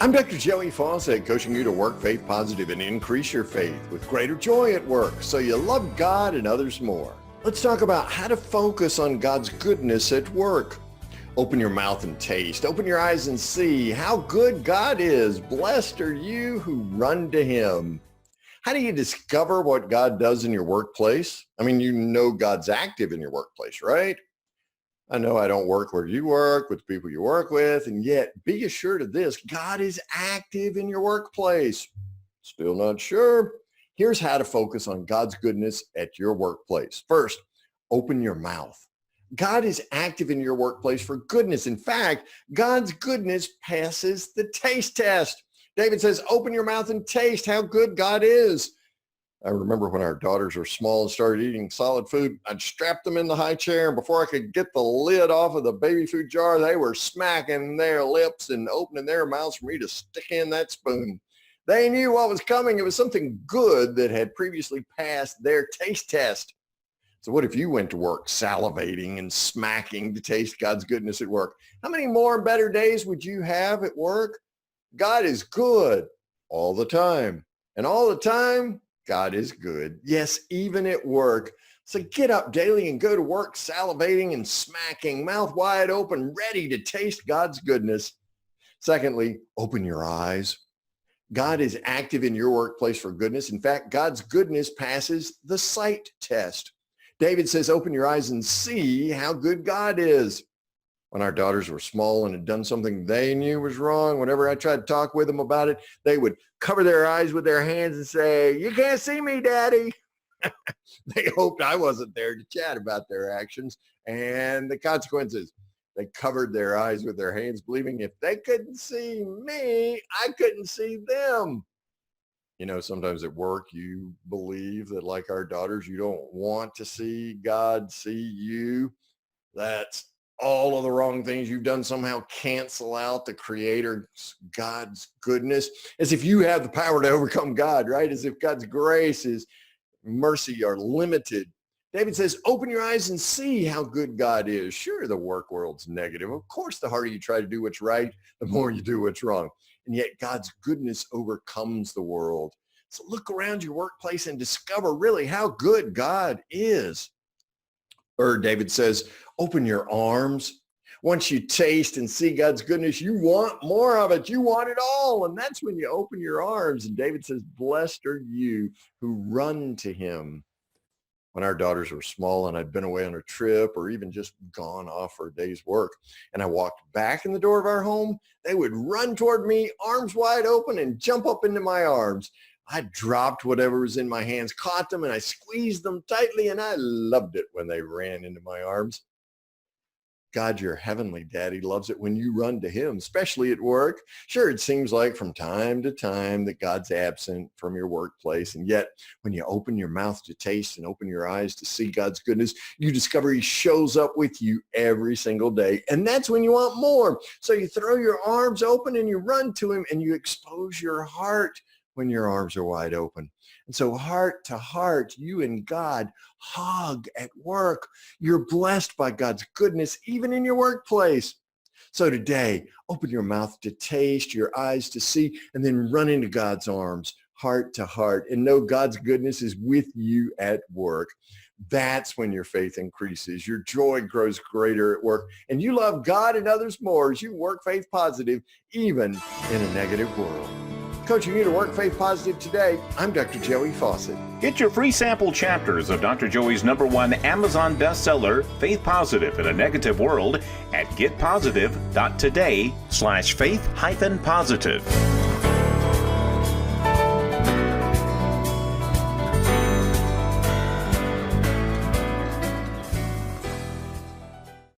I'm Dr. Joey Faucette, coaching you to work faith positive and increase your faith with greater joy at work so you love God and others more. Let's talk about how to focus on God's goodness at work. Open your mouth and taste. Open your eyes and see how good God is. Blessed are you who run to him. How do you discover what God does in your workplace? I mean, you know God's active in your workplace, right? I know I don't work where you work, with the people you work with, and yet be assured of this, God is active in your workplace. Still not sure? Here's how to focus on God's goodness at your workplace. First, open your mouth. God is active in your workplace for goodness. In fact, God's goodness passes the taste test. David says, open your mouth and taste how good God is. I remember when our daughters were small and started eating solid food, I'd strap them in the high chair, and before I could get the lid off of the baby food jar, they were smacking their lips and opening their mouths for me to stick in that spoon. They knew what was coming. It was something good that had previously passed their taste test. So what if you went to work salivating and smacking to taste God's goodness at work? How many more and better days would you have at work? God is good all the time. And all the time, God is good. Yes, even at work. So get up daily and go to work salivating and smacking, mouth wide open, ready to taste God's goodness. Secondly, open your eyes. God is active in your workplace for goodness. In fact, God's goodness passes the sight test. David says, open your eyes and see how good God is. When our daughters were small and had done something they knew was wrong, whenever I tried to talk with them about it, they would cover their eyes with their hands and say, you can't see me, Daddy. They hoped I wasn't there to chat about their actions and the consequences. They covered their eyes with their hands, believing if they couldn't see me, I couldn't see them. You know, sometimes at work, you believe that like our daughters, you don't want to see God see you. That's all of the wrong things you've done somehow cancel out the Creator, God's goodness, as if you have the power to overcome God, right? As if God's grace, his mercy are limited. David says, open your eyes and see how good God is. Sure, the work world's negative. Of course, the harder you try to do what's right, the more you do what's wrong. And yet God's goodness overcomes the world. So look around your workplace and discover really how good God is. Or David says, open your arms. Once you taste and see God's goodness, you want more of it. You want it all. And that's when you open your arms. And David says, blessed are you who run to him. When our daughters were small and I'd been away on a trip or even just gone off for a day's work, and I walked back in the door of our home, they would run toward me, arms wide open, and jump up into my arms. I dropped whatever was in my hands, caught them, and I squeezed them tightly, and I loved it when they ran into my arms. God, your heavenly daddy, loves it when you run to him, especially at work. Sure, it seems like from time to time that God's absent from your workplace. And yet when you open your mouth to taste and open your eyes to see God's goodness, you discover he shows up with you every single day. And that's when you want more. So you throw your arms open and you run to him and you expose your heart when your arms are wide open. And so heart to heart, you and God hug at work. You're blessed by God's goodness, even in your workplace. So today, open your mouth to taste, your eyes to see, and then run into God's arms, heart to heart, and know God's goodness is with you at work. That's when your faith increases. Your joy grows greater at work, and you love God and others more as you work faith positive, even in a negative world. Coaching you to work faith positive today, I'm Dr. Joey Faucette. Get your free sample chapters of Dr. Joey's #1 Amazon bestseller, Faith Positive in a Negative World, at getpositive.today/faith-positive.